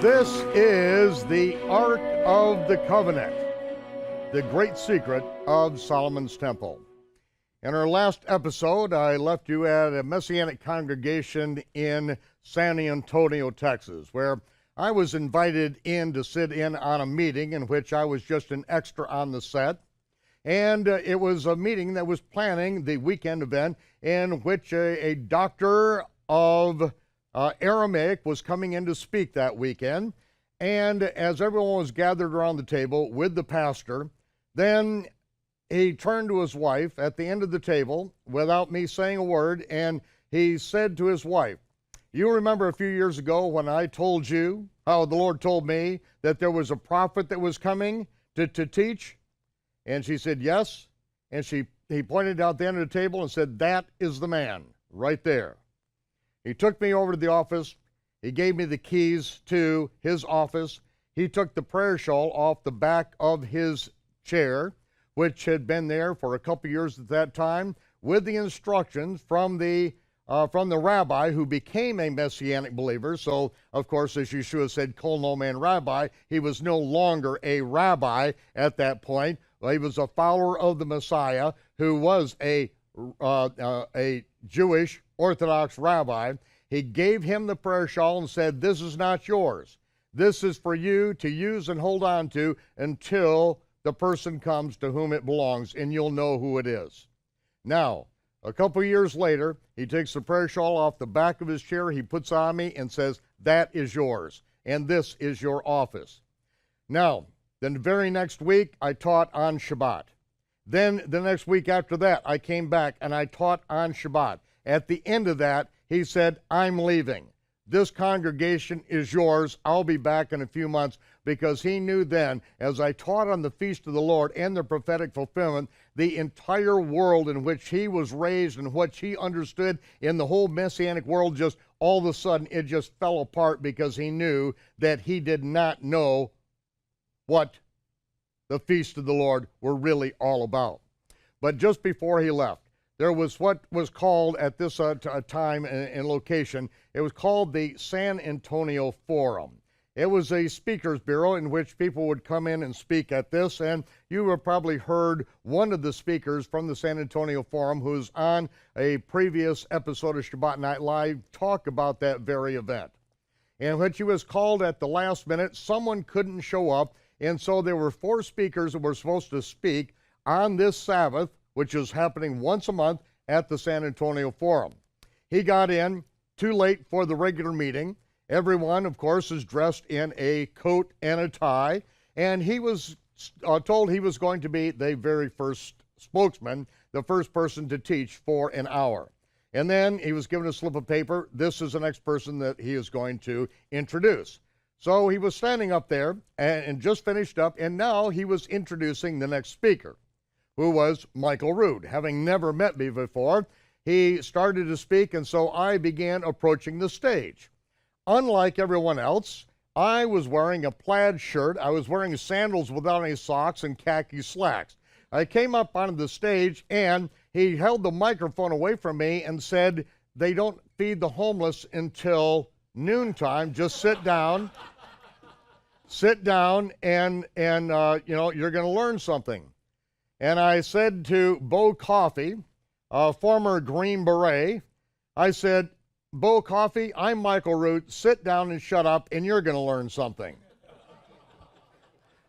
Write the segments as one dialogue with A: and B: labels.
A: This is the Ark of the Covenant, the great secret of Solomon's Temple. In our last episode, I left you at a Messianic congregation in San Antonio, Texas, where I was invited in to sit in on a meeting in which I was just an extra on the set. And it was a meeting that was planning the weekend event in which a doctor of Aramaic was coming in to speak that weekend. And as everyone was gathered around the table with the pastor, then he turned to his wife at the end of the table without me saying a word, and he said to his wife, "You remember a few years ago when I told you how the Lord told me that there was a prophet that was coming to teach?" And she said, "Yes." And he pointed out the end of the table and said, "That is the man right there." He took me over to the office. He gave me the keys to his office. He took the prayer shawl off the back of his chair, which had been there for a couple years at that time, with the instructions from the rabbi who became a Messianic believer. So, of course, as Yeshua said, "Kol no man rabbi," he was no longer a rabbi at that point. Well, he was a follower of the Messiah who was a Jewish Orthodox rabbi. He gave him the prayer shawl and said, "This is not yours. This is for you to use and hold on to until the person comes to whom it belongs, and you'll know who it is." Now, a couple years later, he takes the prayer shawl off the back of his chair, he puts on me and says, "That is yours, and this is your office." Now, then the very next week, I taught on Shabbat. Then the next week after that, I came back and I taught on Shabbat. At the end of that, he said, "I'm leaving. This congregation is yours. I'll be back in a few months," because he knew then, as I taught on the Feast of the Lord and the prophetic fulfillment, the entire world in which he was raised and what he understood in the whole Messianic world, just all of a sudden it just fell apart because he knew that he did not know what the Feast of the Lord were really all about. But just before he left, there was what was called at this time and location, it was called the San Antonio Forum. It was a speakers bureau in which people would come in and speak at this, and you have probably heard one of the speakers from the San Antonio Forum who's on a previous episode of Shabbat Night Live talk about that very event. In which he was called at the last minute, someone couldn't show up, and so there were 4 speakers that were supposed to speak on this Sabbath, which is happening once a month at the San Antonio Forum. He got in too late for the regular meeting. Everyone, of course, is dressed in a coat and a tie, and he was told he was going to be the very first spokesman, the first person to teach for an hour. And then he was given a slip of paper. This is the next person that he is going to introduce. So he was standing up there and just finished up, and now he was introducing the next speaker, who was Michael Rood. Having never met me before, he started to speak, and so I began approaching the stage. Unlike everyone else, I was wearing a plaid shirt, I was wearing sandals without any socks and khaki slacks. I came up onto the stage, and he held the microphone away from me and said, "They don't feed the homeless until noontime, just sit down, and you're gonna learn something." And I said to Bo Coffey, a former Green Beret, I said, "Bo Coffey, I'm Michael Root, sit down and shut up, and you're gonna learn something."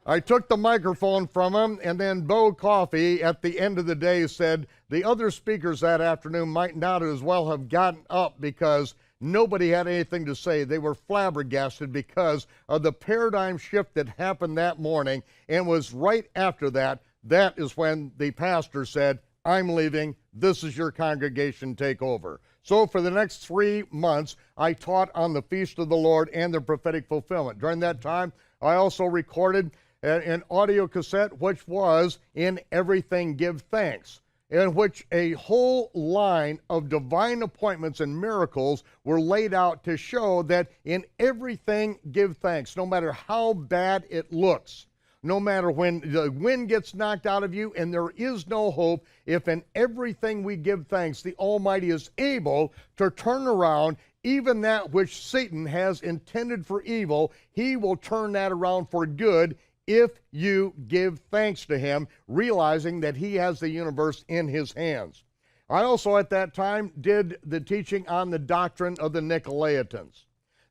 A: I took the microphone from him, and then Bo Coffey, at the end of the day, said the other speakers that afternoon might not as well have gotten up because nobody had anything to say. They were flabbergasted because of the paradigm shift that happened that morning, and was right after that. That is when the pastor said, "I'm leaving, this is your congregation, take over." So for the next 3 months, I taught on the Feast of the Lord and the prophetic fulfillment. During that time, I also recorded an audio cassette, which was "In Everything Give Thanks," in which a whole line of divine appointments and miracles were laid out to show that in everything give thanks, no matter how bad it looks. No matter when the wind gets knocked out of you and there is no hope, if in everything we give thanks, the Almighty is able to turn around even that which Satan has intended for evil, he will turn that around for good if you give thanks to him, realizing that he has the universe in his hands. I also at that time did the teaching on the doctrine of the Nicolaitans.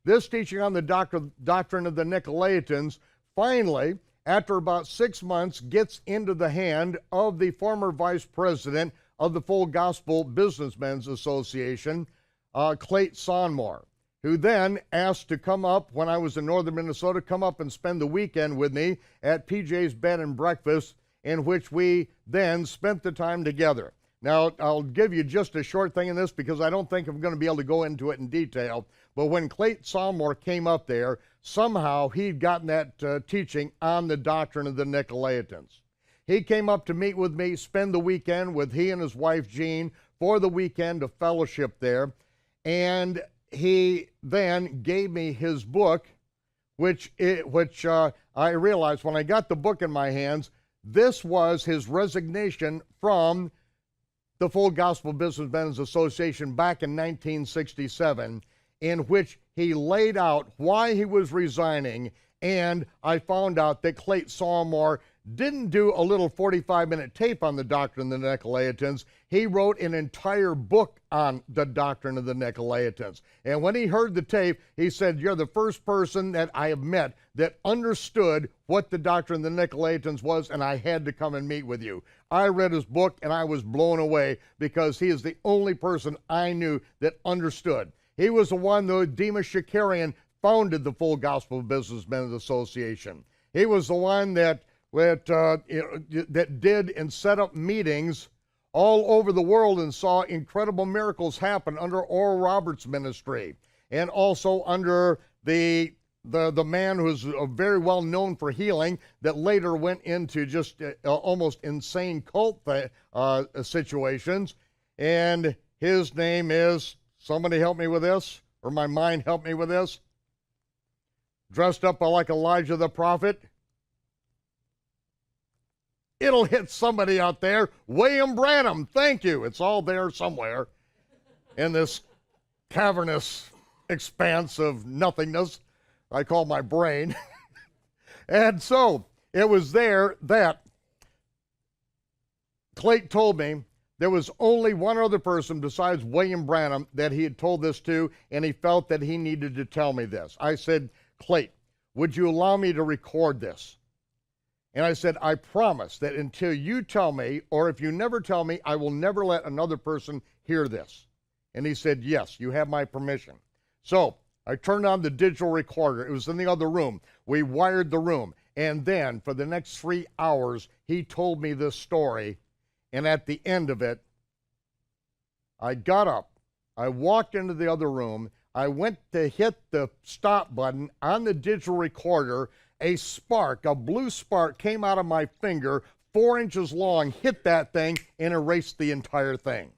A: This teaching on the doctrine of the Nicolaitans finally, after about 6 months, gets into the hand of the former vice president of the Full Gospel Businessmen's Association, Clayton Sonmor, who then asked to come up, when I was in northern Minnesota, come up and spend the weekend with me at PJ's Bed and Breakfast, in which we then spent the time together. Now, I'll give you just a short thing in this because I don't think I'm going to be able to go into it in detail, but when Clayton Sonmor came up there, somehow he'd gotten that teaching on the doctrine of the Nicolaitans. He came up to meet with me, spend the weekend with he and his wife Jean for the weekend of fellowship there, and he then gave me his book, which I realized when I got the book in my hands, this was his resignation from the Full Gospel Businessmen's Association back in 1967, in which he laid out why he was resigning, and I found out that Clayton Sonmor didn't do a little 45-minute tape on the doctrine of the Nicolaitans. He wrote an entire book on the doctrine of the Nicolaitans. And when he heard the tape, he said, "You're the first person that I have met that understood what the doctrine of the Nicolaitans was, and I had to come and meet with you." I read his book, and I was blown away because he is the only person I knew that understood. He was the one, though, Demas Shakarian founded the Full Gospel Businessmen's Association. He was the one that did and set up meetings all over the world and saw incredible miracles happen under Oral Roberts' ministry, and also under the man who's very well known for healing that later went into just almost insane cult situations, and his name is, somebody help me with this, or my mind help me with this, dressed up like Elijah the prophet. It'll hit somebody out there. William Branham, thank you. It's all there somewhere in this cavernous expanse of nothingness I call my brain. And so it was there that Clayton told me there was only one other person besides William Branham that he had told this to, and he felt that he needed to tell me this. I said, "Clayton, would you allow me to record this?" And I said, "I promise that until you tell me, or if you never tell me, I will never let another person hear this." And he said, "Yes, you have my permission." So I turned on the digital recorder. It was in the other room. We wired the room. And then for the next 3 hours, he told me this story. And at the end of it, I got up. I walked into the other room. I went to hit the stop button on the digital recorder. A spark, a blue spark, came out of my finger, 4 inches long, hit that thing, and erased the entire thing.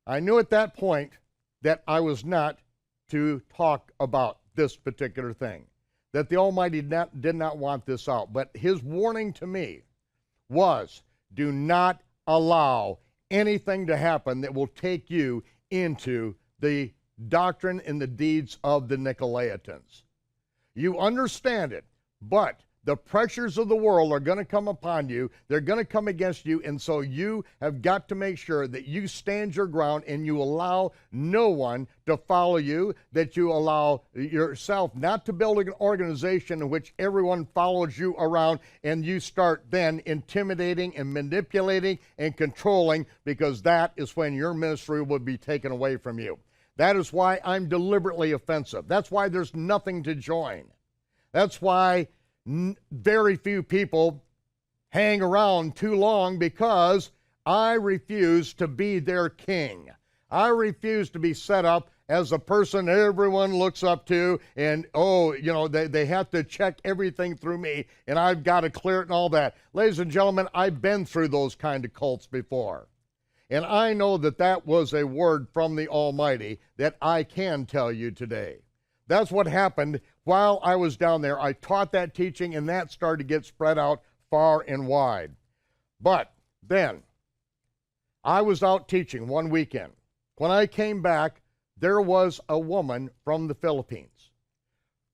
A: I knew at that point that I was not to talk about this particular thing, that the Almighty did not want this out. But his warning to me was, do not allow anything to happen that will take you into the doctrine and the deeds of the Nicolaitans. You understand it, but the pressures of the world are going to come upon you. They're going to come against you, and so you have got to make sure that you stand your ground and you allow no one to follow you, that you allow yourself not to build an organization in which everyone follows you around and you start then intimidating and manipulating and controlling, because that is when your ministry will be taken away from you. That is why I'm deliberately offensive. That's why there's nothing to join. That's why very few people hang around too long, because I refuse to be their king. I refuse to be set up as a person everyone looks up to, and they have to check everything through me, and I've got to clear it and all that. Ladies and gentlemen, I've been through those kind of cults before. And I know that that was a word from the Almighty that I can tell you today. That's what happened while I was down there. I taught that teaching, and that started to get spread out far and wide. But then, I was out teaching one weekend. When I came back, there was a woman from the Philippines.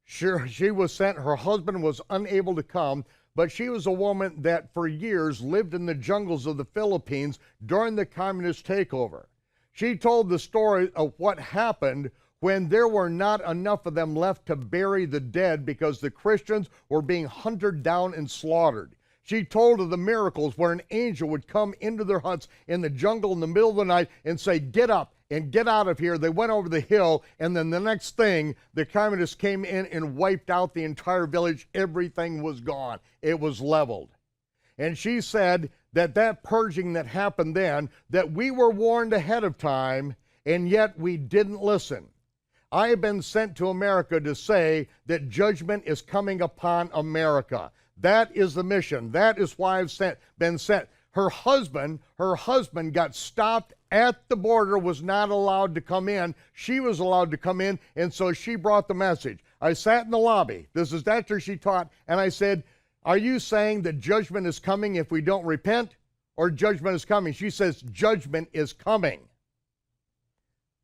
A: She was sent, her husband was unable to come, but she was a woman that for years lived in the jungles of the Philippines during the communist takeover. She told the story of what happened when there were not enough of them left to bury the dead because the Christians were being hunted down and slaughtered. She told of the miracles where an angel would come into their huts in the jungle in the middle of the night and say, "Get up and get out of here." They went over the hill, and then the next thing, the communists came in and wiped out the entire village. Everything was gone. It was leveled. And she said that purging that happened then, that we were warned ahead of time, and yet we didn't listen. I have been sent to America to say that judgment is coming upon America. That is the mission. That is why I've been sent. Her husband got stopped at the border, was not allowed to come in. She was allowed to come in, and so she brought the message. I sat in the lobby. This is after she taught, and I said, "Are you saying that judgment is coming if we don't repent, or judgment is coming?" She says, "Judgment is coming."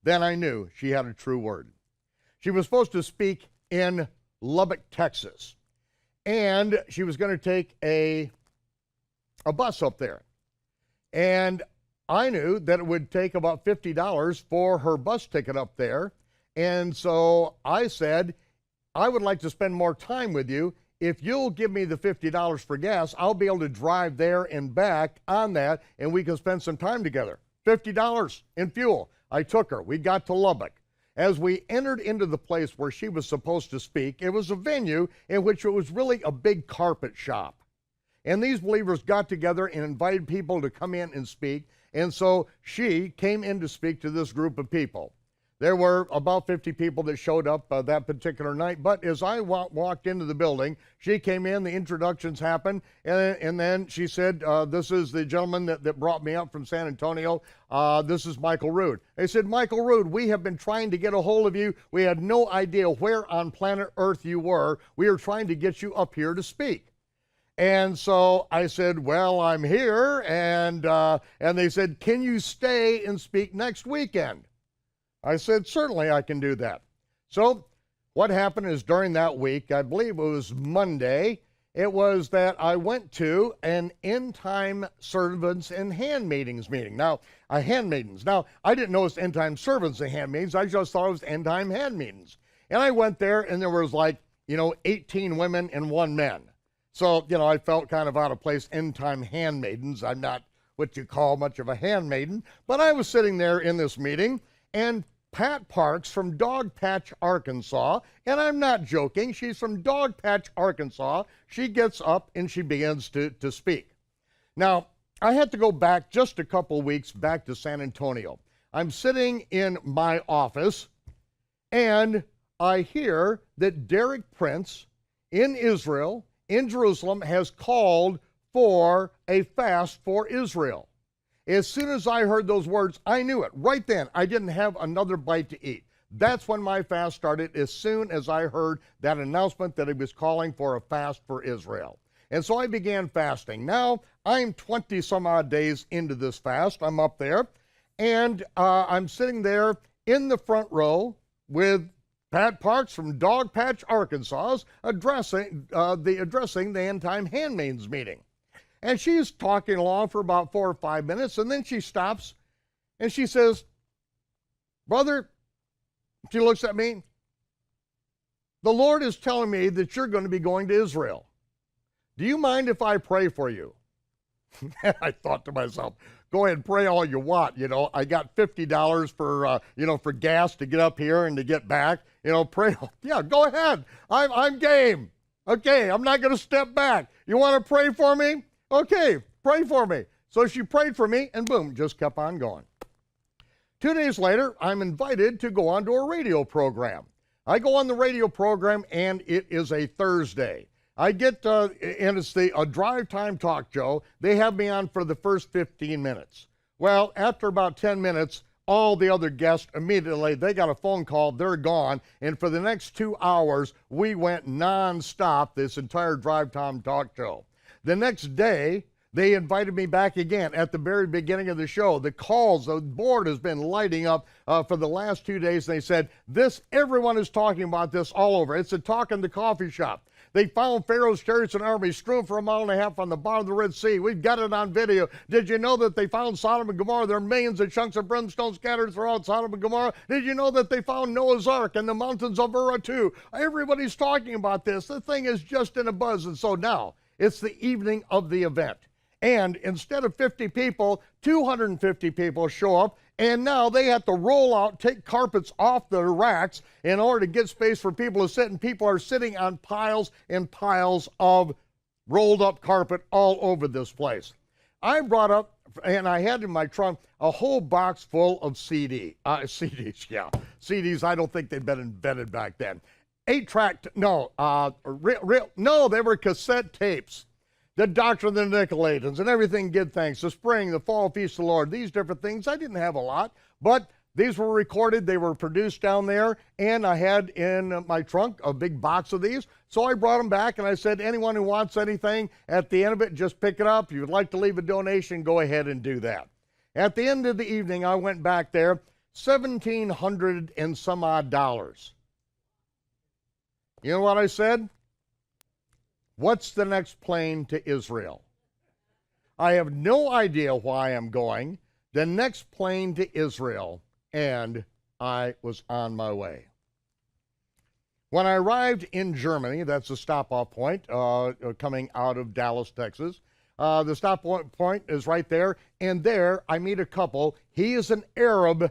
A: Then I knew she had a true word. She was supposed to speak in Lubbock, Texas, and she was going to take a bus up there. And I knew that it would take about $50 for her bus ticket up there, and so I said, "I would like to spend more time with you. If you'll give me the $50 for gas, I'll be able to drive there and back on that, and we can spend some time together." $50 in fuel. I took her. We got to Lubbock. As we entered into the place where she was supposed to speak, it was a venue in which it was really a big carpet shop. And these believers got together and invited people to come in and speak, and so she came in to speak to this group of people. There were about 50 people that showed up that particular night, but as I walked into the building, she came in, the introductions happened, and then she said, "This is the gentleman that brought me up from San Antonio. This is Michael Rood." They said, "Michael Rood, we have been trying to get a hold of you. We had no idea where on planet Earth you were. We were trying to get you up here to speak." And so I said, "Well, I'm here," and they said, "Can you stay and speak next weekend?" I said, "Certainly I can do that." So what happened is during that week, I believe it was Monday, it was that I went to an end time servants and handmaidens meeting. Now, handmaidens. Now, I didn't know it was end time servants and handmaidens. I just thought it was end time handmaidens. And I went there, and there was 18 women and 1 man. So, I felt kind of out of place, end time handmaidens. I'm not what you call much of a handmaiden, but I was sitting there in this meeting, and Pat Parks from Dogpatch, Arkansas, and I'm not joking, she's from Dogpatch, Arkansas, she gets up and she begins to speak. Now, I had to go back just a couple weeks back to San Antonio. I'm sitting in my office, and I hear that Derek Prince in Israel, in Jerusalem, has called for a fast for Israel. As soon as I heard those words, I knew it. Right then, I didn't have another bite to eat. That's when my fast started, as soon as I heard that announcement that he was calling for a fast for Israel. And so I began fasting. Now, I'm 20 some odd days into this fast. I'm up there, and I'm sitting there in the front row with Pat Parks from Dogpatch, Arkansas, addressing the End Time Handmaidens meeting. And she's talking along for about 4 or 5 minutes, and then she stops, and she says, "Brother," she looks at me, "the Lord is telling me that you're going to be going to Israel. Do you mind if I pray for you?" And I thought to myself, go ahead and pray all you want. I got $50 for gas to get up here and to get back. Pray. Yeah, go ahead. I'm game. Okay, I'm not going to step back. You want to pray for me? Okay, pray for me. So she prayed for me, and boom, just kept on going. 2 days later, I'm invited to go on to a radio program. I go on the radio program, and it is a Thursday. I get, and it's a drive time talk show. They have me on for the first 15 minutes. Well, after about 10 minutes, all the other guests immediately, they got a phone call, they're gone, and for the next 2 hours, we went nonstop this entire drive time talk show. The next day, They invited me back again at the very beginning of the show. The calls, the board has been lighting up for the last 2 days. They said, everyone is talking about this all over. It's a talk in the coffee shop. They found Pharaoh's chariots and armies strewn for 1.5 miles on the bottom of the Red Sea. We've got it on video. Did you know that they found Sodom and Gomorrah? There are millions of chunks of brimstone scattered throughout Sodom and Gomorrah. Did you know that they found Noah's Ark and the mountains of Ur too? Everybody's talking about this. The thing is just in a buzz. And so now it's the evening of the event. And instead of 50 people, 250 people show up, and now they have to roll out, take carpets off the racks in order to get space for people to sit, and people are sitting on piles and piles of rolled up carpet all over this place. I brought up, and I had in my trunk, a whole box full of CDs, CDs, I don't think they'd been invented back then. 8-track, no, they were cassette tapes. The Doctrine of the Nicolaitans and everything, Give Thanks, the spring, the fall feast of the Lord, these different things. I didn't have a lot, but these were recorded, they were produced down there, and I had in my trunk a big box of these. So I brought them back and I said, anyone who wants anything at the end of it, just pick it up. If you would like to leave a donation, go ahead and do that. At the end of the evening, I went back there, $1,700 and some odd. You know what I said? What's the next plane to Israel? I have no idea why I'm going. The next plane to Israel, and I was on my way. When I arrived in Germany, that's a stop-off point coming out of Dallas, Texas. The stop point is right there, and there I meet a couple. He is an Arab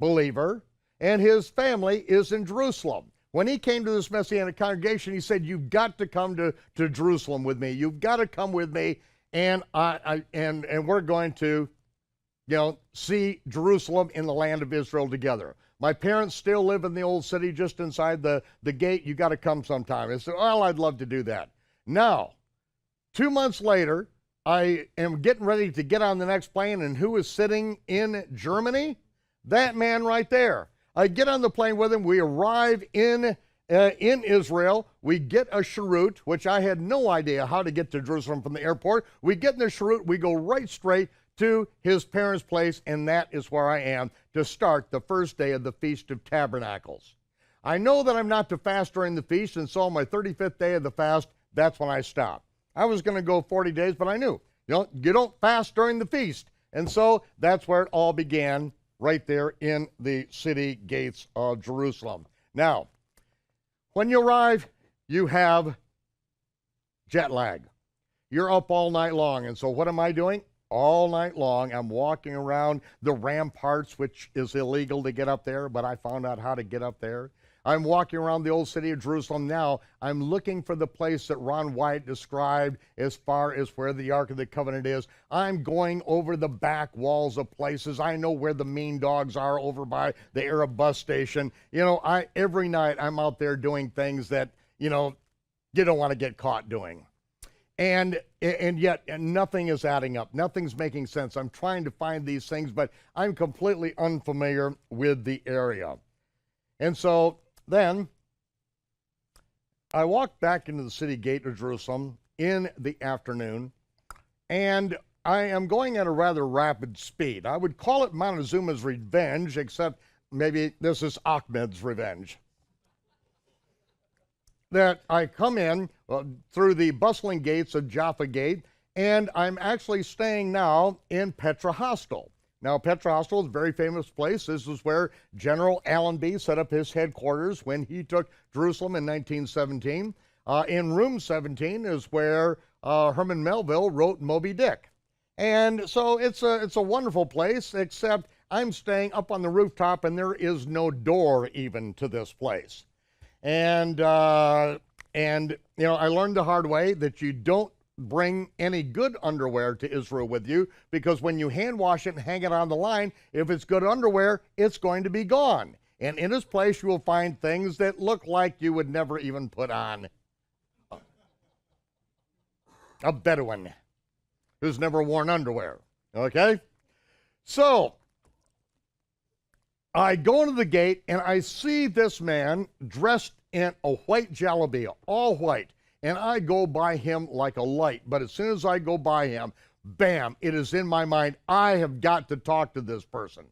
A: believer, and his family is in Jerusalem. When he came to this Messianic congregation, he said, you've got to come to Jerusalem with me. You've got to come with me, and we're going to, see Jerusalem in the land of Israel together. My parents still live in the old city just inside the gate. You got to come sometime. I said, well, I'd love to do that. Now, 2 months later, I am getting ready to get on the next plane, and who is sitting in Germany? That man right there. I get on the plane with him. We arrive in Israel. We get a cheroot, which I had no idea how to get to Jerusalem from the airport. We get in the cheroot. We go right straight to his parents' place, and that is where I am to start the first day of the Feast of Tabernacles. I know that I'm not to fast during the feast, and so on my 35th day of the fast, that's when I stop. I was going to go 40 days, but I knew, you don't fast during the feast. And so that's where it all began, right there in the city gates of Jerusalem. Now, when you arrive, you have jet lag. You're up all night long, and so what am I doing? All night long, I'm walking around the ramparts, which is illegal to get up there, but I found out how to get up there. I'm walking around the old city of Jerusalem now. I'm looking for the place that Ron White described as far as where the Ark of the Covenant is. I'm going over the back walls of places. I know where the mean dogs are over by the Arab bus station. Every night I'm out there doing things that, you don't want to get caught doing. And yet nothing is adding up. Nothing's making sense. I'm trying to find these things, but I'm completely unfamiliar with the area. And so then I walked back into the city gate of Jerusalem in the afternoon, and I am going at a rather rapid speed. I would call it Montezuma's revenge, except maybe this is Ahmed's revenge. That I come in through the bustling gates of Jaffa Gate, and I'm actually staying now in Petra Hostel. Now, Petra Hostel is a very famous place. This is where General Allenby set up his headquarters when he took Jerusalem in 1917. In room 17 is where Herman Melville wrote Moby Dick. And so it's a wonderful place, except I'm staying up on the rooftop and there is no door even to this place. And I learned the hard way that you don't bring any good underwear to Israel with you, because when you hand wash it and hang it on the line, if it's good underwear, it's going to be gone. And in its place, you will find things that look like you would never even put on. A Bedouin who's never worn underwear, okay? So I go into the gate and I see this man dressed in a white jalabia, all white. And I go by him like a light. But as soon as I go by him, bam, it is in my mind. I have got to talk to this person.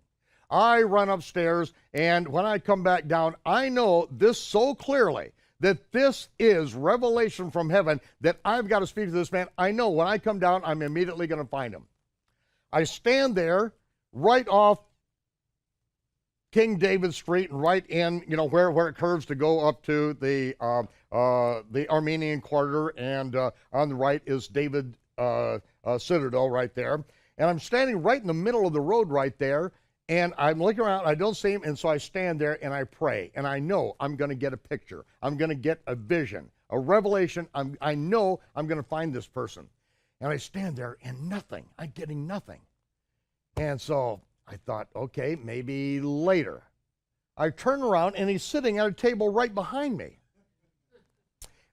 A: I run upstairs, and when I come back down, I know this so clearly that this is revelation from heaven, that I've got to speak to this man. I know when I come down, I'm immediately going to find him. I stand there right off King David Street and right in, where it curves to go up to the Armenian Quarter, and on the right is David Citadel right there. And I'm standing right in the middle of the road right there, and I'm looking around, I don't see him, and so I stand there and I pray, and I know I'm going to get a picture. I'm going to get a vision, a revelation. I know I'm going to find this person. And I stand there and nothing. I'm getting nothing. And so I thought, okay, maybe later. I turn around and he's sitting at a table right behind me.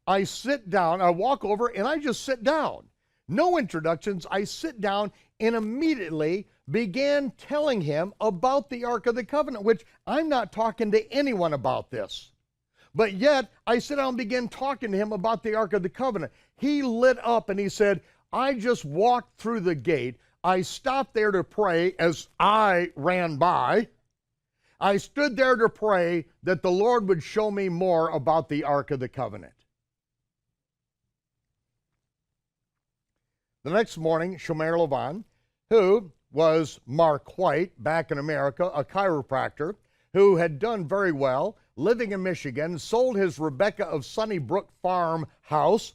A: I sit down, I walk over, and I just sit down. No introductions. I sit down and immediately began telling him about the Ark of the Covenant, which I'm not talking to anyone about this. But yet, I sit down and begin talking to him about the Ark of the Covenant. He lit up and he said, I just walked through the gate. I stopped there to pray as I ran by. I stood there to pray that the Lord would show me more about the Ark of the Covenant. The next morning, Shomer Lavan, who was Mark White back in America, a chiropractor who had done very well, living in Michigan, sold his Rebecca of Sunnybrook farm house,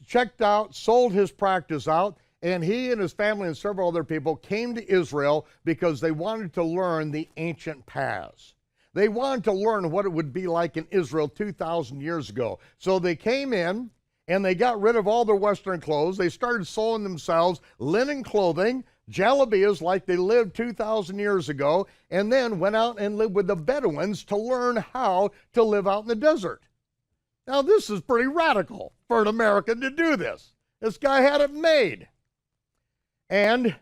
A: checked out, sold his practice out, and he and his family and several other people came to Israel because they wanted to learn the ancient paths. They wanted to learn what it would be like in Israel 2,000 years ago. So they came in and they got rid of all their Western clothes. They started sewing themselves linen clothing, jalabias like they lived 2,000 years ago, and then went out and lived with the Bedouins to learn how to live out in the desert. Now this is pretty radical for an American to do this. This guy had it made. And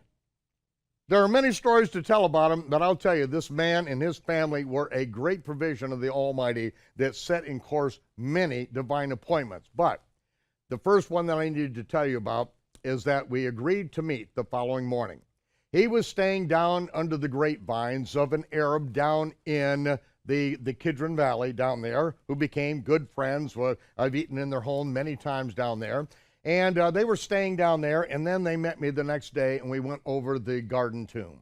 A: there are many stories to tell about him, but I'll tell you, this man and his family were a great provision of the Almighty that set in course many divine appointments. But the first one that I needed to tell you about is that we agreed to meet the following morning. He was staying down under the grapevines of an Arab down in the Kidron Valley down there, who became good friends. I've eaten in their home many times down there. And they were staying down there, and then they met me the next day, and we went over the Garden Tomb.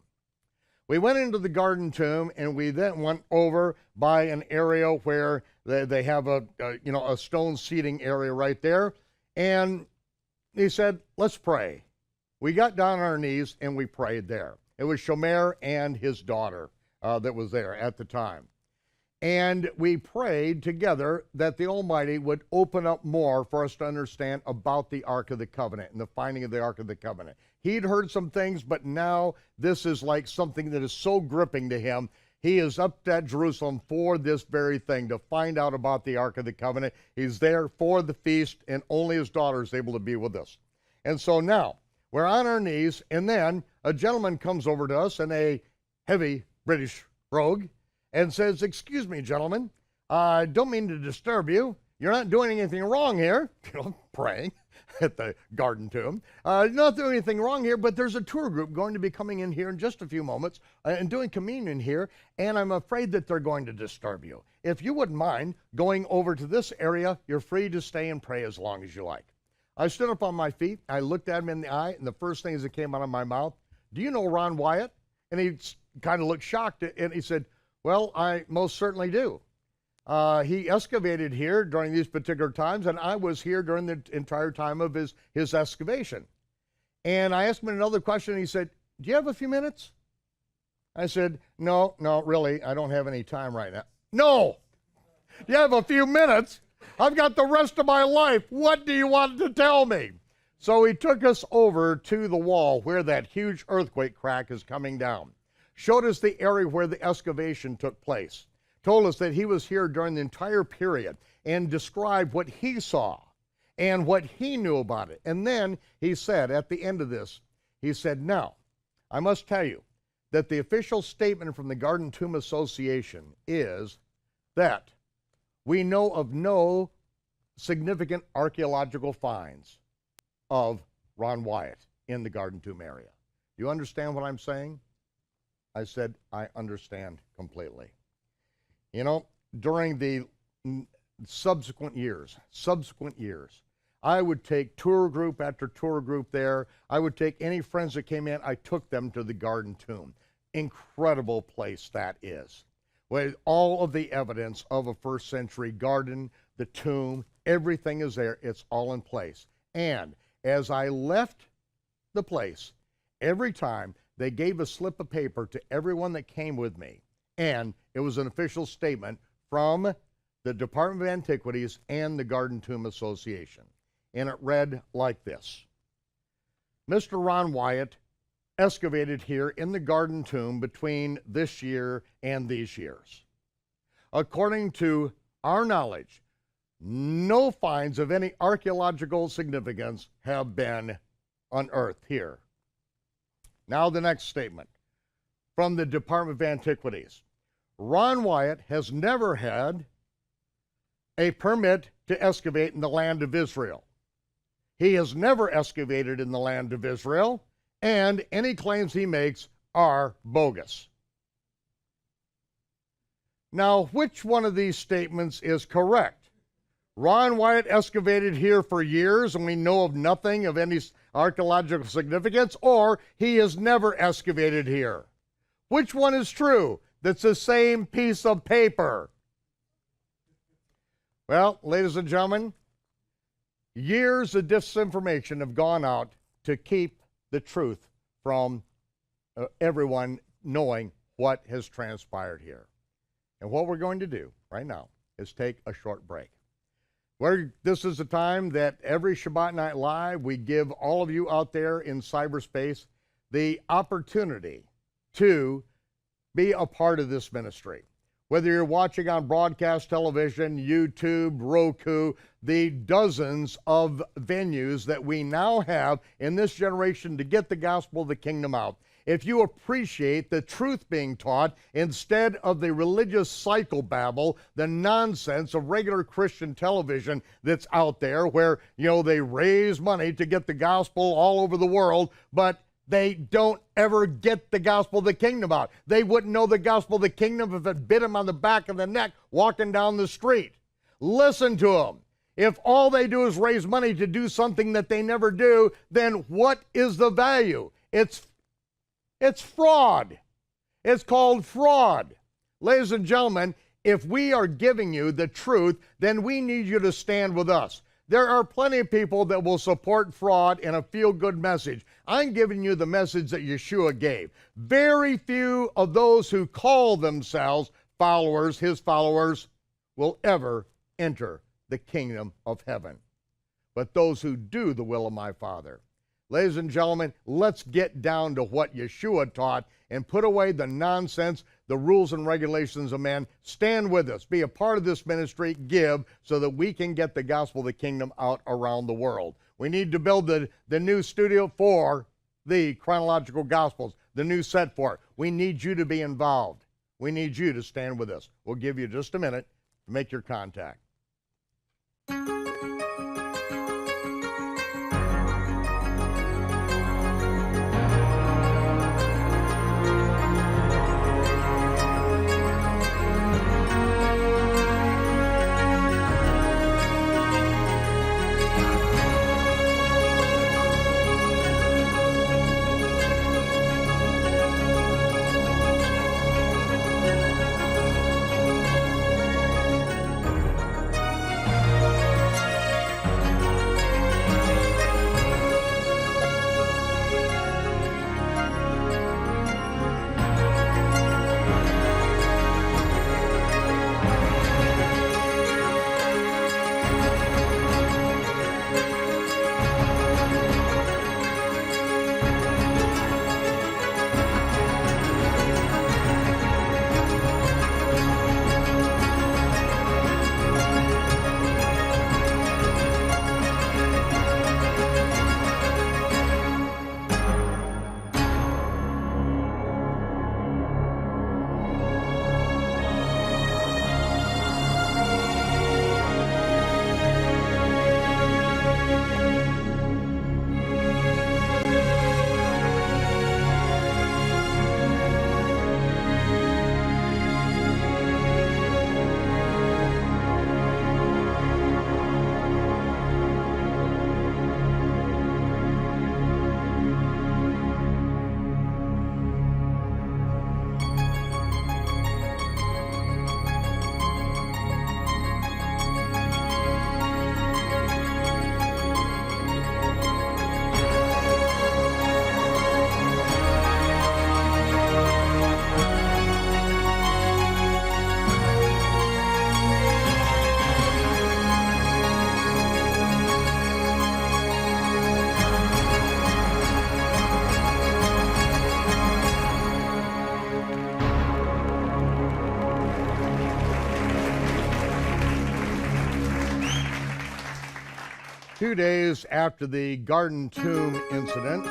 A: We went into the Garden Tomb, and we then went over by an area where they have a stone seating area right there. And he said, let's pray. We got down on our knees, and we prayed there. It was Shomer and his daughter that was there at the time. And we prayed together that the Almighty would open up more for us to understand about the Ark of the Covenant and the finding of the Ark of the Covenant. He'd heard some things, but now this is like something that is so gripping to him. He is up at Jerusalem for this very thing, to find out about the Ark of the Covenant. He's there for the feast, and only his daughter is able to be with us. And so now, we're on our knees, and then a gentleman comes over to us in a heavy British brogue, and says, excuse me, gentlemen, I don't mean to disturb you. You're not doing anything wrong here. Praying at the Garden Tomb. You're not doing anything wrong here, but there's a tour group going to be coming in here in just a few moments and doing communion here, and I'm afraid that they're going to disturb you. If you wouldn't mind going over to this area, you're free to stay and pray as long as you like. I stood up on my feet, I looked at him in the eye, and the first things that came out of my mouth, do you know Ron Wyatt? And he kind of looked shocked, and he said, well, I most certainly do. He excavated here during these particular times, and I was here during the entire time of his excavation. And I asked him another question, and he said, do you have a few minutes? I said, no, really, I don't have any time right now. No! You have a few minutes? I've got the rest of my life. What do you want to tell me? So he took us over to the wall where that huge earthquake crack is coming down. Showed us the area where the excavation took place, told us that he was here during the entire period, and described what he saw and what he knew about it. And then he said, at the end of this, he said, now, I must tell you that the official statement from the Garden Tomb Association is that we know of no significant archaeological finds of Ron Wyatt. in the Garden Tomb area. Do you understand what I'm saying? I said, I understand completely. You know, during the subsequent years, I would take tour group after tour group there. I would take any friends that came in, I took them to the Garden Tomb. Incredible place that is. With all of the evidence of a first century garden, the tomb, everything is there. It's all in place. And as I left the place, every time they gave a slip of paper to everyone that came with me, and it was an official statement from the Department of Antiquities and the Garden Tomb Association. And it read like this: Mr. Ron Wyatt excavated here in the Garden Tomb between this year and these years. According to our knowledge, no finds of any archaeological significance have been unearthed here. Now the next statement from the Department of Antiquities. Ron Wyatt has never had a permit to excavate in the land of Israel. He has never excavated in the land of Israel, and any claims he makes are bogus. Now, which one of these statements is correct? Ron Wyatt excavated here for years and we know of nothing of any archaeological significance, or he has never excavated here. Which one is true? That's the same piece of paper. Well, ladies and gentlemen, years of disinformation have gone out to keep the truth from everyone knowing what has transpired here. And what we're going to do right now is take a short break. This is the time that every Shabbat Night Live, we give all of you out there in cyberspace the opportunity to be a part of this ministry. Whether you're watching on broadcast television, YouTube, Roku, the dozens of venues that we now have in this generation to get the gospel of the kingdom out. If you appreciate the truth being taught instead of the religious psychobabble, the nonsense of regular Christian television that's out there where, they raise money to get the gospel all over the world, but they don't ever get the gospel of the kingdom out. They wouldn't know the gospel of the kingdom if it bit them on the back of the neck walking down the street. Listen to them. If all they do is raise money to do something that they never do, then what is the value? It's fraud. It's called fraud. Ladies and gentlemen, if we are giving you the truth, then we need you to stand with us. There are plenty of people that will support fraud in a feel-good message. I'm giving you the message that Yeshua gave. Very few of those who call themselves followers, his followers, will ever enter the kingdom of heaven. But those who do the will of my Father. Ladies and gentlemen, let's get down to what Yeshua taught and put away the nonsense, the rules and regulations of man. Stand with us. Be a part of this ministry. Give so that we can get the gospel of the kingdom out around the world. We need to build the new studio for the chronological gospels, the new set for it. We need you to be involved. We need you to stand with us. We'll give you just a minute to make your contact. 2 days after the Garden Tomb incident,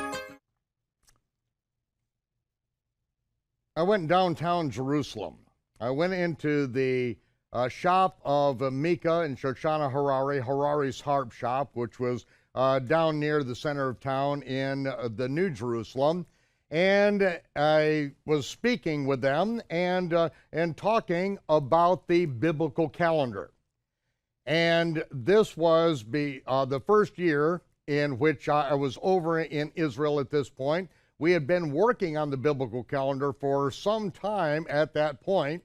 A: I went downtown Jerusalem. I went into the shop of Mika and Shoshana Harari, Harari's harp shop, which was down near the center of town in the New Jerusalem. And I was speaking with them and talking about the biblical calendar. And this was the first year in which I was over in Israel at this point. We had been working on the biblical calendar for some time at that point,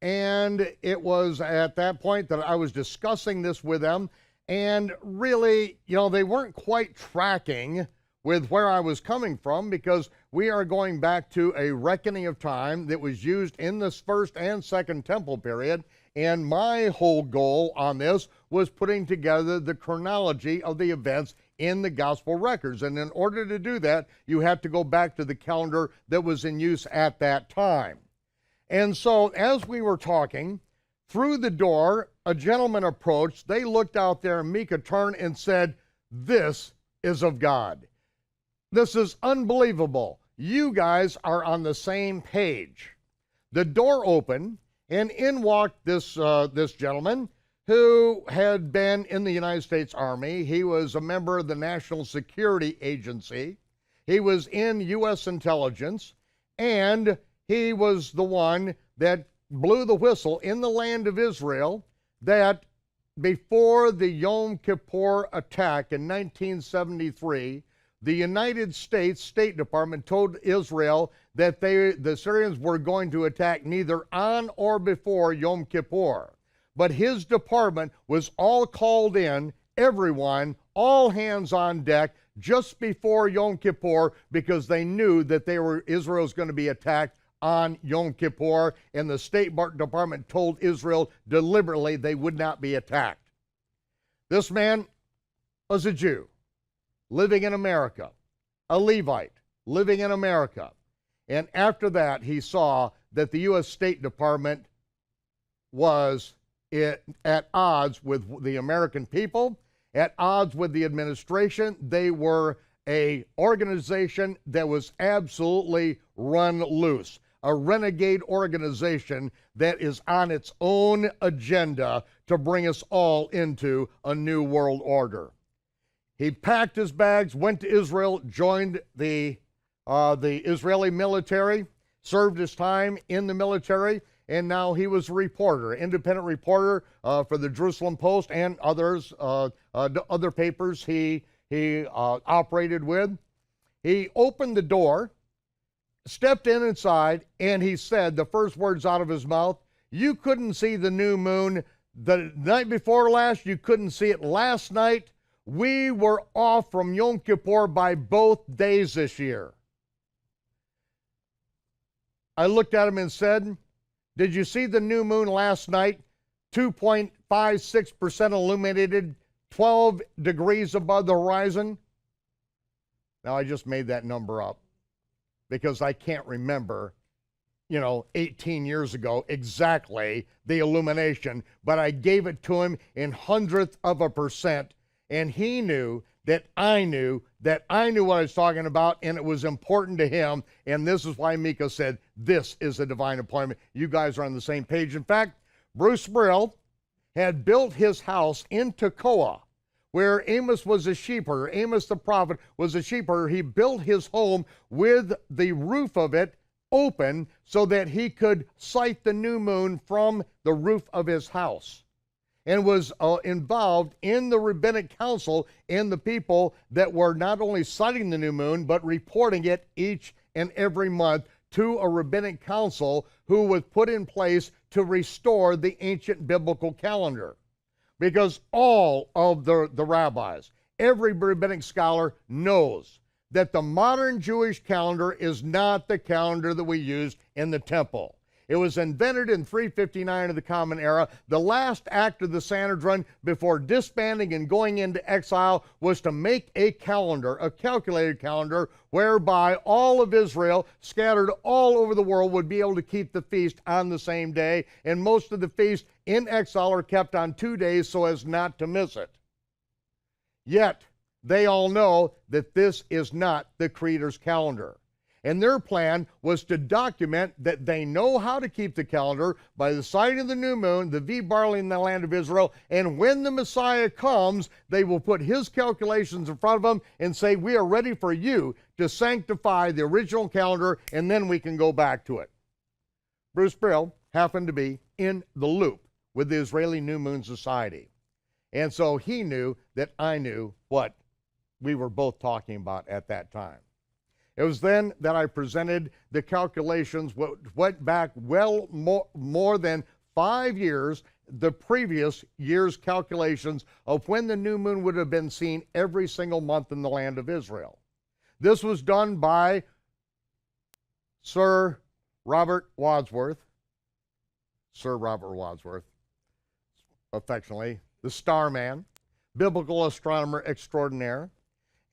A: and it was at that point that I was discussing this with them, and really, they weren't quite tracking with where I was coming from, because we are going back to a reckoning of time that was used in this first and second temple period, and my whole goal on this was putting together the chronology of the events in the gospel records. And in order to do that, you have to go back to the calendar that was in use at that time. And so as we were talking, through the door, a gentleman approached. They looked out there, and Mika turned and said, "This is of God. This is unbelievable. You guys are on the same page." The door opened, and in walked this gentleman who had been in the United States Army. He was a member of the National Security Agency. He was in U.S. intelligence, and he was the one that blew the whistle in the land of Israel that before the Yom Kippur attack in 1973, the United States State Department told Israel that the Syrians were going to attack neither on or before Yom Kippur. But his department was all called in, everyone, all hands on deck, just before Yom Kippur, because they knew that Israel was going to be attacked on Yom Kippur, and the State Department told Israel deliberately they would not be attacked. This man was a Jew living in America, a Levite living in America. And after that, he saw that the U.S. State Department was at odds with the American people, at odds with the administration. They were an organization that was absolutely run loose, a renegade organization that is on its own agenda to bring us all into a new world order. He packed his bags, went to Israel, joined the Israeli military, served his time in the military, and now he was a reporter, independent reporter for the Jerusalem Post and other papers he operated with. He opened the door, stepped inside, and he said the first words out of his mouth, "You couldn't see the new moon the night before last, you couldn't see it last night. We were off from Yom Kippur by both days this year." I looked at him and said, "Did you see the new moon last night? 2.56% illuminated, 12 degrees above the horizon?" Now, I just made that number up because I can't remember, 18 years ago exactly the illumination, but I gave it to him in hundredth of a percent, and he knew that I knew what I was talking about, and it was important to him, and this is why Mika said, this is a divine appointment. You guys are on the same page. In fact, Bruce Brill had built his house in Tekoa, where Amos was a sheepherder. Amos the prophet was a sheepherder. He built his home with the roof of it open so that he could sight the new moon from the roof of his house, and was involved in the rabbinic council and the people that were not only sighting the new moon, but reporting it each and every month to a rabbinic council who was put in place to restore the ancient biblical calendar. Because all of the rabbis, every rabbinic scholar knows that the modern Jewish calendar is not the calendar that we used in the temple. It was invented in 359 of the Common Era. The last act of the Sanhedrin before disbanding and going into exile was to make a calendar, a calculated calendar, whereby all of Israel, scattered all over the world, would be able to keep the feast on the same day, and most of the feasts in exile are kept on 2 days so as not to miss it. Yet, they all know that this is not the Creator's calendar. And their plan was to document that they know how to keep the calendar by the sighting of the new moon, the V barley in the land of Israel, and when the Messiah comes, they will put his calculations in front of them and say, we are ready for you to sanctify the original calendar, and then we can go back to it. Bruce Brill happened to be in the loop with the Israeli New Moon Society. And so he knew that I knew what we were both talking about at that time. It was then that I presented the calculations, what went back well more than 5 years, the previous year's calculations of when the new moon would have been seen every single month in the land of Israel. This was done by Sir Robert Wadsworth, affectionately, the Starman, biblical astronomer extraordinaire,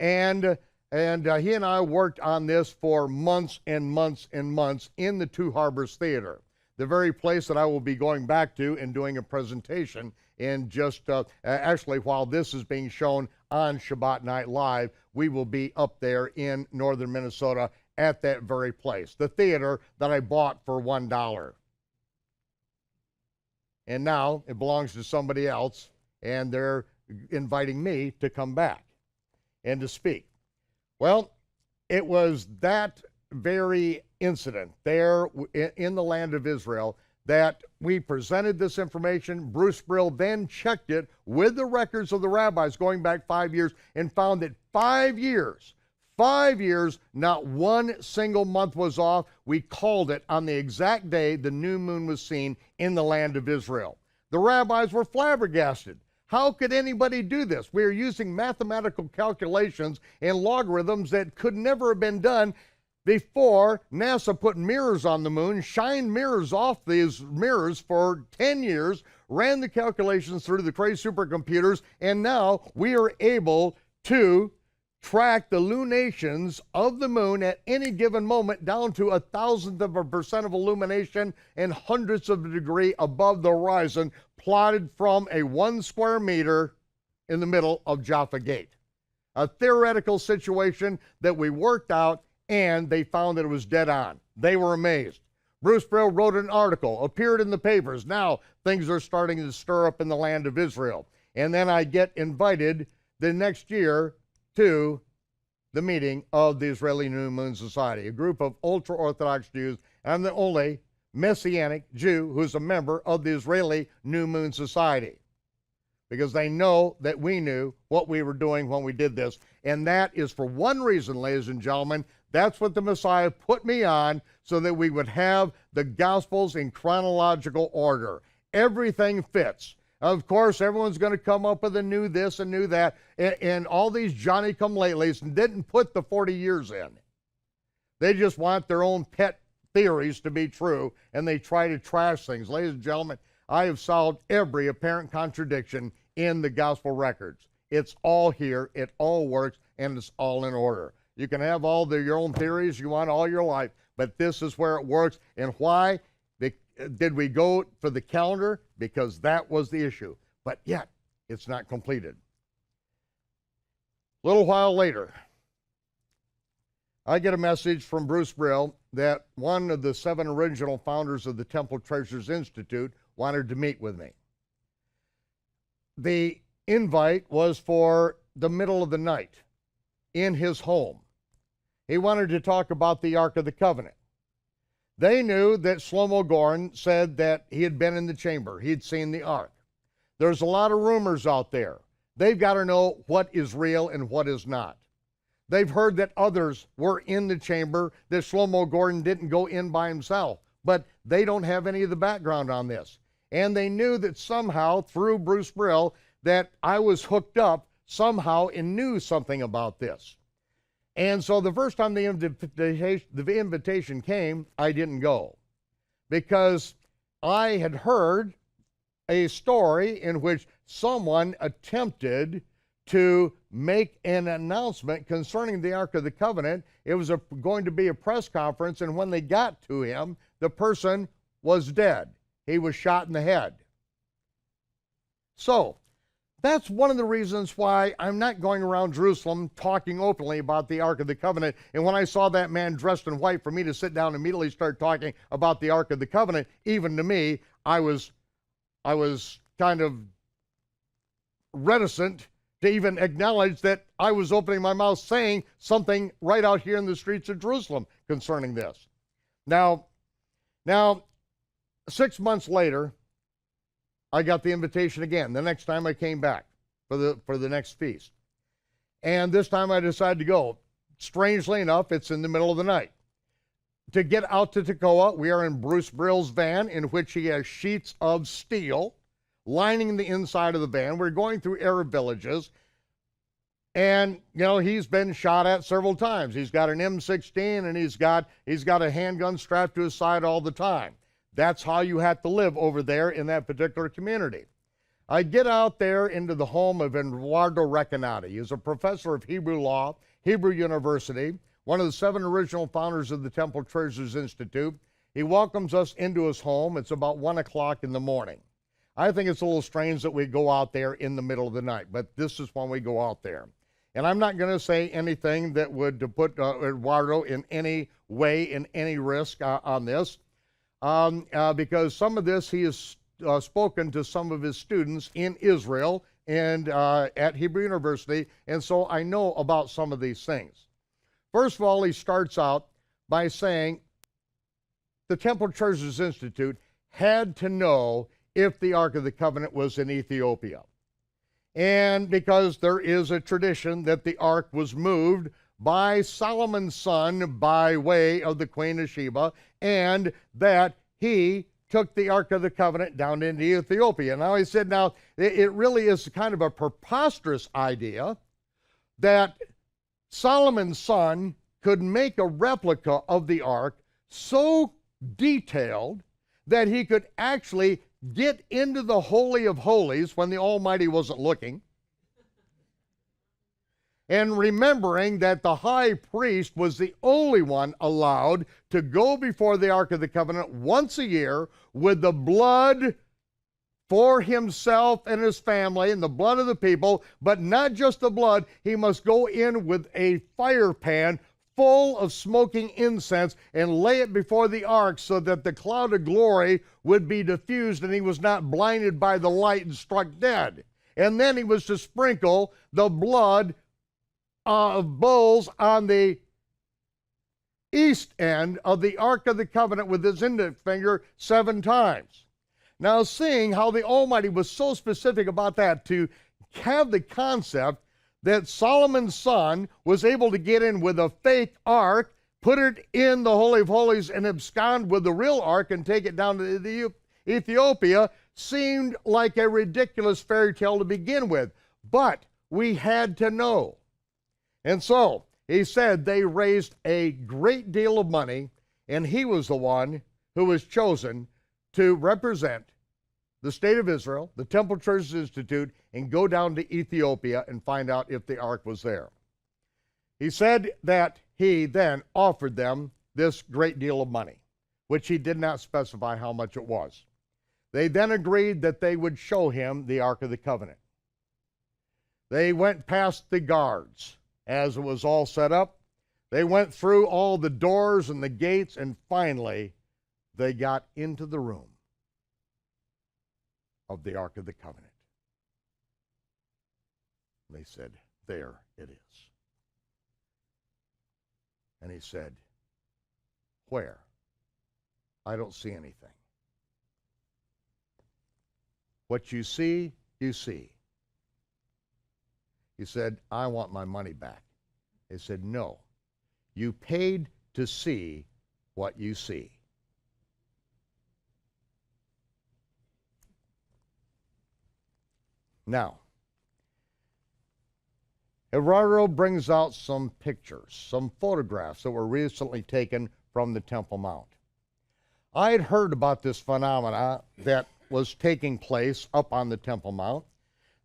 A: and he and I worked on this for months and months and months in the Two Harbors Theater, the very place that I will be going back to and doing a presentation in just, actually while this is being shown on Shabbat Night Live, we will be up there in northern Minnesota at that very place, the theater that I bought for $1. And now it belongs to somebody else, and they're inviting me to come back and to speak. Well, it was that very incident there in the land of Israel that we presented this information. Bruce Brill then checked it with the records of the rabbis going back 5 years and found that 5 years, not one single month was off. We called it on the exact day the new moon was seen in the land of Israel. The rabbis were flabbergasted. How could anybody do this? We are using mathematical calculations and logarithms that could never have been done before NASA put mirrors on the moon, shined mirrors off these mirrors for 10 years, ran the calculations through the crazy supercomputers, and now we are able to track the lunations of the moon at any given moment down to 0.001% of illumination and hundredths of a degree above the horizon, plotted from a 1 square meter in the middle of Jaffa Gate. A theoretical situation that we worked out, and they found that it was dead on. They were amazed. Bruce Brill wrote an article, appeared in the papers. Now things are starting to stir up in the land of Israel. And then I get invited the next year to the meeting of the Israeli New Moon Society, a group of ultra-Orthodox Jews. I'm the only Messianic Jew who's a member of the Israeli New Moon Society, because they know that we knew what we were doing when we did this. And that is for one reason, ladies and gentlemen. That's what the Messiah put me on, so that we would have the Gospels in chronological order. Everything fits. Of course, everyone's going to come up with a new this and new that, and all these Johnny-come-latelys didn't put the 40 years in. They just want their own pet theories to be true, and they try to trash things. Ladies and gentlemen, I have solved every apparent contradiction in the gospel records. It's all here, it all works, and it's all in order. You can have all your own theories you want all your life, but this is where it works. And why did we go for the calendar? Because that was the issue. But yet, it's not completed. A little while later, I get a message from Bruce Brill that one of the 7 original founders of the Temple Treasures Institute wanted to meet with me. The invite was for the middle of the night in his home. He wanted to talk about the Ark of the Covenant. They knew that Shlomo Goren said that he had been in the chamber. He'd seen the Ark. There's a lot of rumors out there. They've got to know what is real and what is not. They've heard that others were in the chamber, that Shlomo Goren didn't go in by himself, but they don't have any of the background on this. And they knew that somehow, through Bruce Brill, that I was hooked up somehow and knew something about this. And so the first time the invitation came, I didn't go, because I had heard a story in which someone attempted to make an announcement concerning the Ark of the Covenant. It was going to be a press conference, and when they got to him, the person was dead. He was shot in the head. So That's one of the reasons why I'm not going around Jerusalem talking openly about the Ark of the Covenant. And when I saw that man dressed in white, for me to sit down and immediately start talking about the Ark of the Covenant, even to me, I was kind of reticent to even acknowledge that I was opening my mouth saying something right out here in the streets of Jerusalem concerning this. Now, 6 months later, I got the invitation again, the next time I came back for the next feast. And this time I decided to go. Strangely enough, it's in the middle of the night. To get out to Tekoa, we are in Bruce Brill's van, in which he has sheets of steel lining the inside of the van. We're going through Arab villages, and he's been shot at several times. He's got an M16, and he's got a handgun strapped to his side all the time. That's how you have to live over there in that particular community. I get out there into the home of Eduardo Recanati. He's a professor of Hebrew law, Hebrew University, one of the 7 original founders of the Temple Treasures Institute. He welcomes us into his home. It's about 1 o'clock in the morning. I think it's a little strange that we go out there in the middle of the night, but this is when we go out there. And I'm not going to say anything that would put Eduardo in any way, in any risk on this. Because some of this he has spoken to some of his students in Israel and at Hebrew University, and so I know about some of these things. First of all, he starts out by saying the Temple Treasures Institute had to know if the Ark of the Covenant was in Ethiopia. And because there is a tradition that the Ark was moved by Solomon's son by way of the Queen of Sheba, and that he took the Ark of the Covenant down into Ethiopia. Now he said, it really is kind of a preposterous idea that Solomon's son could make a replica of the Ark so detailed that he could actually get into the Holy of Holies when the Almighty wasn't looking. And remembering that the high priest was the only one allowed to go before the Ark of the Covenant once a year with the blood for himself and his family and the blood of the people, but not just the blood, he must go in with a fire pan full of smoking incense and lay it before the ark so that the cloud of glory would be diffused and he was not blinded by the light and struck dead. And then he was to sprinkle the blood of bulls on the east end of the Ark of the Covenant with his index finger 7 times. Now, seeing how the Almighty was so specific about that, to have the concept that Solomon's son was able to get in with a fake ark, put it in the Holy of Holies, and abscond with the real ark and take it down to Ethiopia, seemed like a ridiculous fairy tale to begin with. But we had to know. And so, he said they raised a great deal of money, and he was the one who was chosen to represent the state of Israel, the Temple Treasures Institute, and go down to Ethiopia and find out if the ark was there. He said that he then offered them this great deal of money, which he did not specify how much it was. They then agreed that they would show him the Ark of the Covenant. They went past the guards as it was all set up. They went through all the doors and the gates, and finally they got into the room of the Ark of the Covenant. They said, there it is. And he said, where? I don't see anything. What you see, you see. He said, I want my money back. They said, no, you paid to see what you see. Now, Eduardo brings out some pictures, some photographs that were recently taken from the Temple Mount. I had heard about this phenomena that was taking place up on the Temple Mount,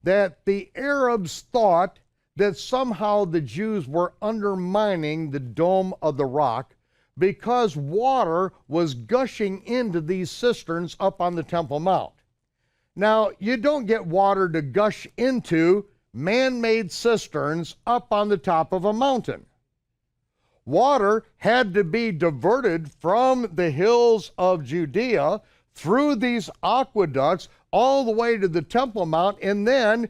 A: that the Arabs thought that somehow the Jews were undermining the Dome of the Rock because water was gushing into these cisterns up on the Temple Mount. Now, you don't get water to gush into man-made cisterns up on the top of a mountain. Water had to be diverted from the hills of Judea through these aqueducts all the way to the Temple Mount, and then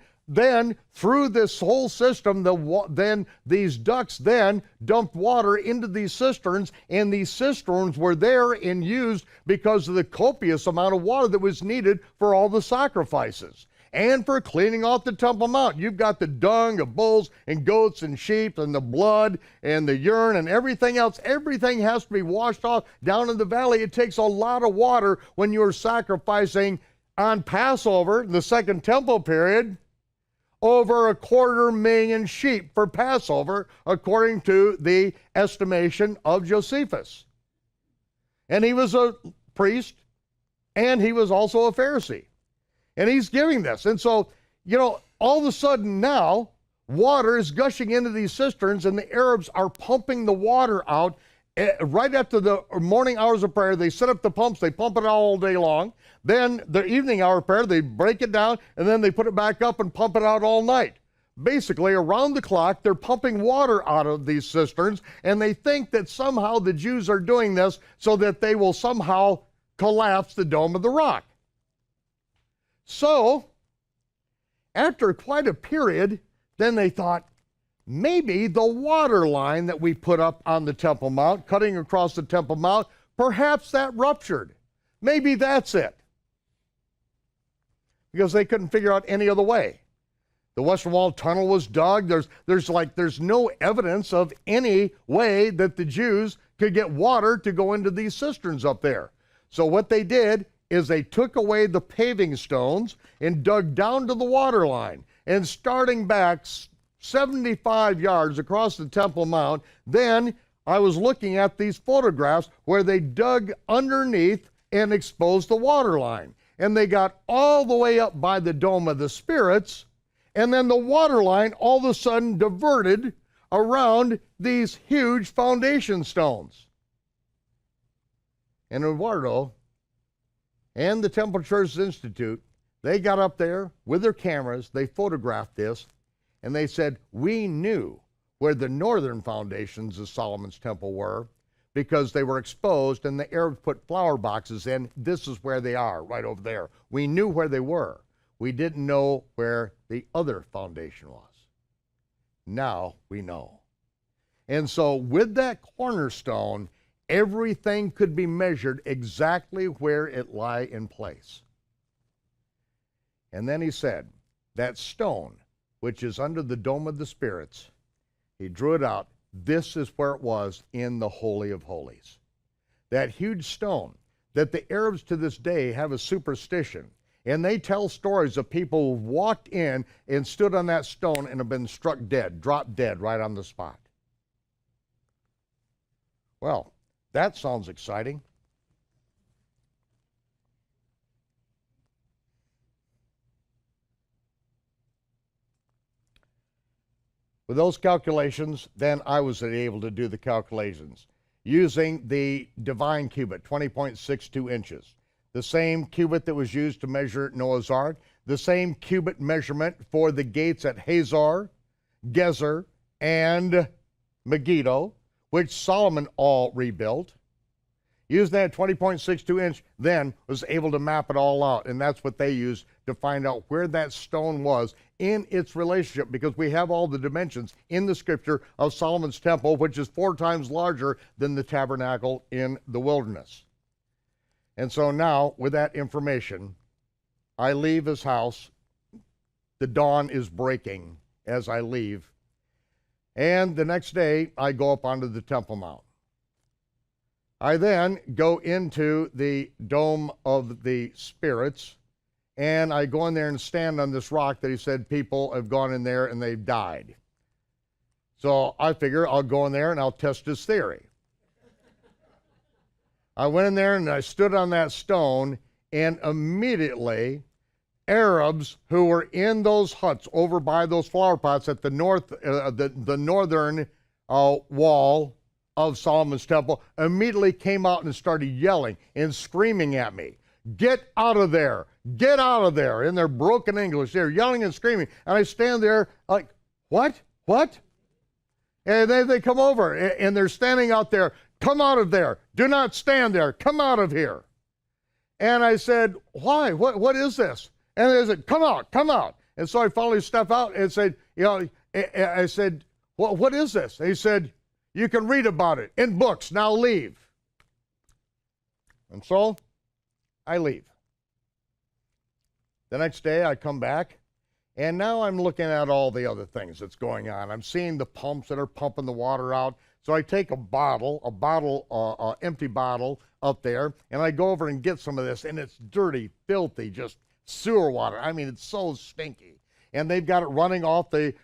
A: through this whole system, then these ducts then dumped water into these cisterns, and these cisterns were there and used because of the copious amount of water that was needed for all the sacrifices and for cleaning off the Temple Mount. You've got the dung of bulls and goats and sheep and the blood and the urine and everything else. Everything has to be washed off down in the valley. It takes a lot of water when you're sacrificing on Passover, the second temple period, over 250,000 sheep for Passover, according to the estimation of Josephus. And he was a priest, and he was also a Pharisee. And he's giving this. And so, all of a sudden now, water is gushing into these cisterns, and the Arabs are pumping the water out. Right after the morning hours of prayer, they set up the pumps, they pump it all day long. Then the evening hour prayer, they break it down, and then they put it back up and pump it out all night. Basically, around the clock, they're pumping water out of these cisterns, and they think that somehow the Jews are doing this so that they will somehow collapse the Dome of the Rock. So, after quite a period, then they thought, maybe the water line that we put up on the Temple Mount, cutting across the Temple Mount, perhaps that ruptured. Maybe that's it. Because they couldn't figure out any other way. The Western Wall tunnel was dug. There's no evidence of any way that the Jews could get water to go into these cisterns up there. So what they did is they took away the paving stones and dug down to the water line. And starting back 75 yards across the Temple Mount, then I was looking at these photographs where they dug underneath and exposed the water line. And they got all the way up by the Dome of the Spirits, and then the water line all of a sudden diverted around these huge foundation stones. And Eduardo and the Temple Church Institute, they got up there with their cameras, they photographed this, and they said, we knew where the northern foundations of Solomon's temple were because they were exposed and the Arabs put flower boxes in. This is where they are, right over there. We knew where they were. We didn't know where the other foundation was. Now we know. And so with that cornerstone, everything could be measured exactly where it lie in place. And then he said, that stone, which is under the Dome of the Spirits, he drew it out. This is where it was in the Holy of Holies. That huge stone that the Arabs to this day have a superstition, and they tell stories of people who walked in and stood on that stone and have been struck dead, dropped dead right on the spot. Well, that sounds exciting. With those calculations, then I was able to do the calculations using the divine cubit, 20.62 inches. The same cubit that was used to measure Noah's Ark, the same cubit measurement for the gates at Hazor, Gezer, and Megiddo, which Solomon all rebuilt. Using that 20.62 inch, then was able to map it all out, and that's what they used to find out where that stone was in its relationship, because we have all the dimensions in the scripture of Solomon's temple, which is 4 times larger than the tabernacle in the wilderness. And so now, with that information, I leave his house. The dawn is breaking as I leave. And the next day, I go up onto the Temple Mount. I then go into the Dome of the Spirits, and I go in there and stand on this rock that he said people have gone in there and they've died. So I figure I'll go in there and I'll test his theory. I went in there and I stood on that stone, and immediately Arabs who were in those huts over by those flower pots at the northern wall of Solomon's temple immediately came out and started yelling and screaming at me. get out of there, get out of there, in their broken English. They're yelling and screaming, and I stand there like, what? And then they come over, and they're standing out there, come out of there, do not stand there, come out of here. And I said, why, what is this? And they said, come out. And so I finally stepped out and said, I said, what is this? And he said, you can read about it in books, now leave. And so I leave. The next day I come back, and now I'm looking at all the other things that's going on. I'm seeing the pumps that are pumping the water out. So I take empty bottle up there, and I go over and get some of this, and it's dirty, filthy, just sewer water. I mean, it's so stinky. And they've got it running off the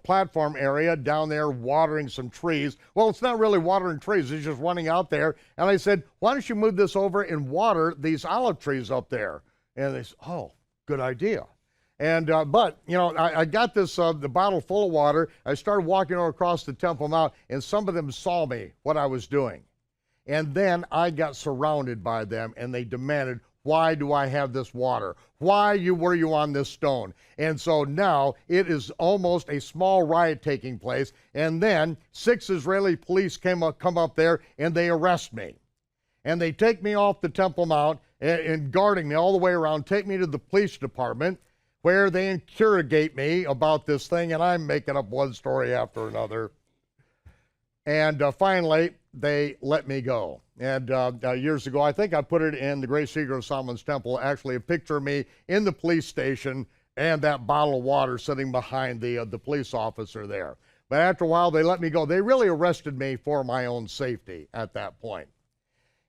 A: platform area down there, watering some trees. Well, it's not really watering trees, it's just running out there. And I said, why don't you move this over and water these olive trees up there? And they said, oh, good idea. And, but, I got this, the bottle full of water. I started walking over across the Temple Mount, and some of them saw me, what I was doing. And then I got surrounded by them, and they demanded, why do I have this water? Why were you on this stone? And so now it is almost a small riot taking place. And then 6 Israeli police come up there, and they arrest me. And they take me off the Temple Mount and guarding me all the way around, take me to the police department, where they interrogate me about this thing, and I'm making up one story after another. And finally, they let me go. And years ago, I think I put it in the Great Secret of Solomon's Temple, actually a picture of me in the police station and that bottle of water sitting behind the police officer there. But after a while, they let me go. They really arrested me for my own safety at that point.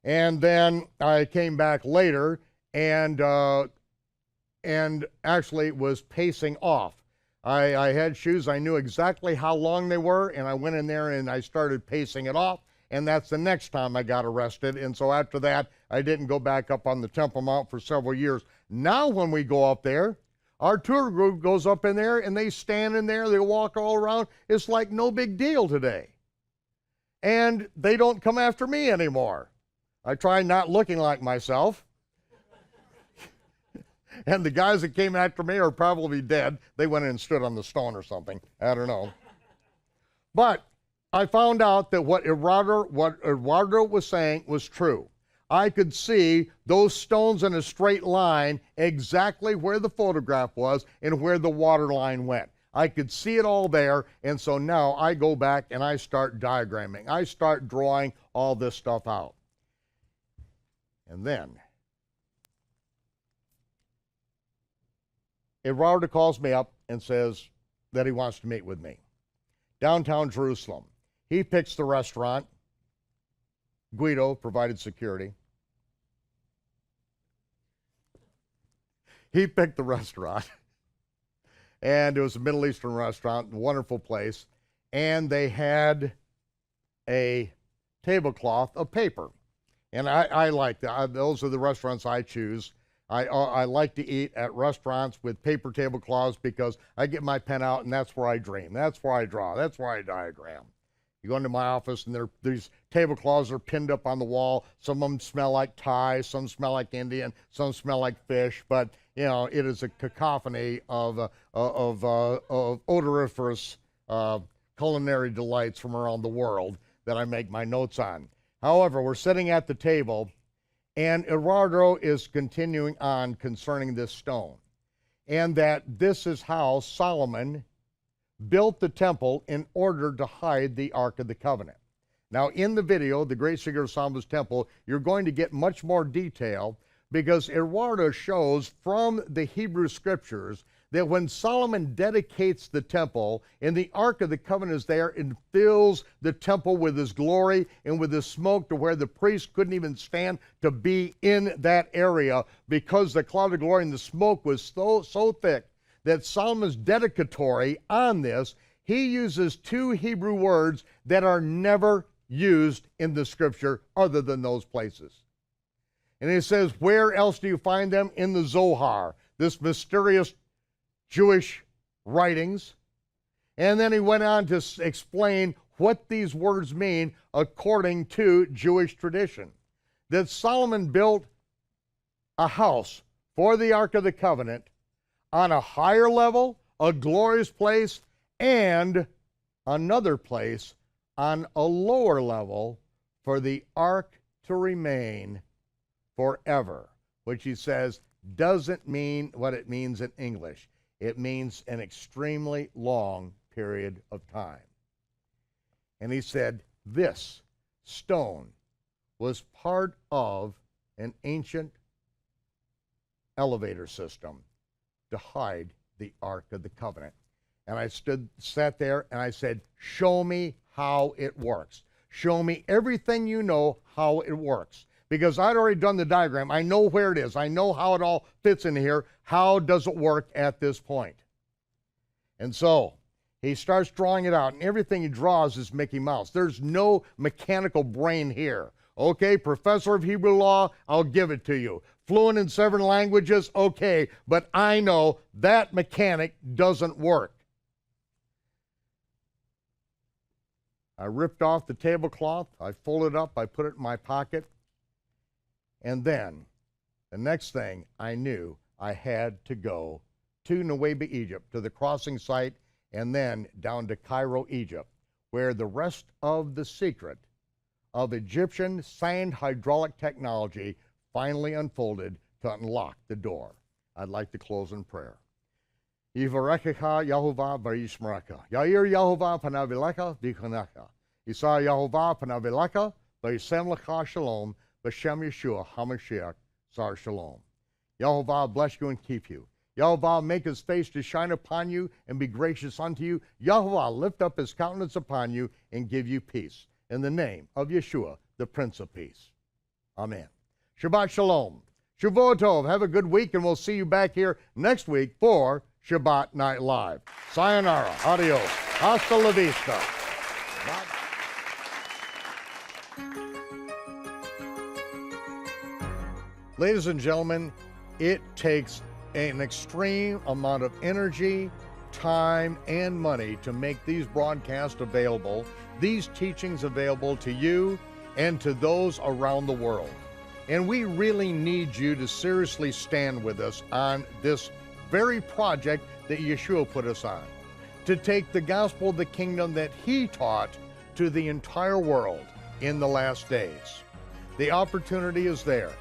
A: And then I came back later and actually was pacing off. I had shoes, I knew exactly how long they were, and I went in there and I started pacing it off, and that's the next time I got arrested. And so after that, I didn't go back up on the Temple Mount for several years. Now when we go up there, our tour group goes up in there and they stand in there, they walk all around. It's like no big deal today. And they don't come after me anymore. I try not looking like myself. And the guys that came after me are probably dead. They went in and stood on the stone or something. I don't know. But I found out that what Eduardo was saying was true. I could see those stones in a straight line exactly where the photograph was and where the water line went. I could see it all there, and so now I go back and I start diagramming. I start drawing all this stuff out. And then Eduardo calls me up and says that he wants to meet with me. Downtown Jerusalem. He picks the restaurant. Guido provided security. He picked the restaurant. And it was a Middle Eastern restaurant, a wonderful place. And they had a tablecloth of paper. And I like that. Those are the restaurants I choose. I like to eat at restaurants with paper tablecloths because I get my pen out and that's where I dream. That's where I draw. That's where I diagram. You go into my office and these tablecloths are pinned up on the wall. Some of them smell like Thai, some smell like Indian, some smell like fish. But, you know, it is a cacophony of odoriferous culinary delights from around the world that I make my notes on. However, we're sitting at the table, and Eduardo is continuing on concerning this stone, and that this is how Solomon built the temple in order to hide the Ark of the Covenant. Now, in the video, The Great Secret of Solomon's Temple, you're going to get much more detail because Eduardo shows from the Hebrew Scriptures that when Solomon dedicates the temple and the Ark of the Covenant is there, it fills the temple with his glory and with his smoke to where the priest couldn't even stand to be in that area because the cloud of glory and the smoke was so thick that Solomon's dedicatory on this, he uses 2 Hebrew words that are never used in the Scripture other than those places. And he says, where else do you find them? In the Zohar, this mysterious Jewish writings. And then he went on to explain what these words mean according to Jewish tradition. That Solomon built a house for the Ark of the Covenant on a higher level, a glorious place, and another place on a lower level for the Ark to remain forever, which he says doesn't mean what it means in English. It means an extremely long period of time. And he said this stone was part of an ancient elevator system to hide the Ark of the Covenant. And I sat there and I said, show me how it works. Show me everything you know how it works. Because I'd already done the diagram. I know where it is. I know how it all fits in here. How does it work at this point? And so he starts drawing it out, and everything he draws is Mickey Mouse. There's no mechanical brain here. Okay, professor of Hebrew law, I'll give it to you. Fluent in 7 languages, okay, but I know that mechanic doesn't work. I ripped off the tablecloth, I folded it up, I put it in my pocket, and then the next thing I knew, I had to go to Nuweiba, Egypt, to the crossing site, and then down to Cairo, Egypt, where the rest of the secret of Egyptian sand hydraulic technology finally unfolded to unlock the door. I'd like to close in prayer. Yivarechecha Yehovah v'yishmerecha. Yair Yehovah panav elecha v'yichonecha. Yisar Yehovah panav elecha v'yisem lecha shalom v'shem Yeshua HaMashiach Sar Shalom. Yehovah bless you and keep you. Yehovah make his face to shine upon you and be gracious unto you. Yehovah lift up his countenance upon you and give you peace. In the name of Yeshua, the Prince of Peace. Amen. Shabbat Shalom. Shavua Tov. Have a good week, and we'll see you back here next week for Shabbat Night Live. Sayonara. Adios. Hasta la vista. Bye. Ladies and gentlemen, it takes an extreme amount of energy, time, and money to make these broadcasts available, these teachings available to you and to those around the world. And we really need you to seriously stand with us on this very project that Yeshua put us on, to take the gospel of the kingdom that he taught to the entire world in the last days. The opportunity is there.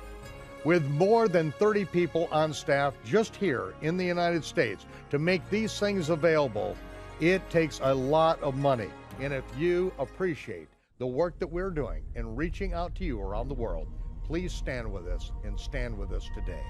A: With more than 30 people on staff just here in the United States to make these things available, it takes a lot of money. And if you appreciate the work that we're doing in reaching out to you around the world, please stand with us and stand with us today.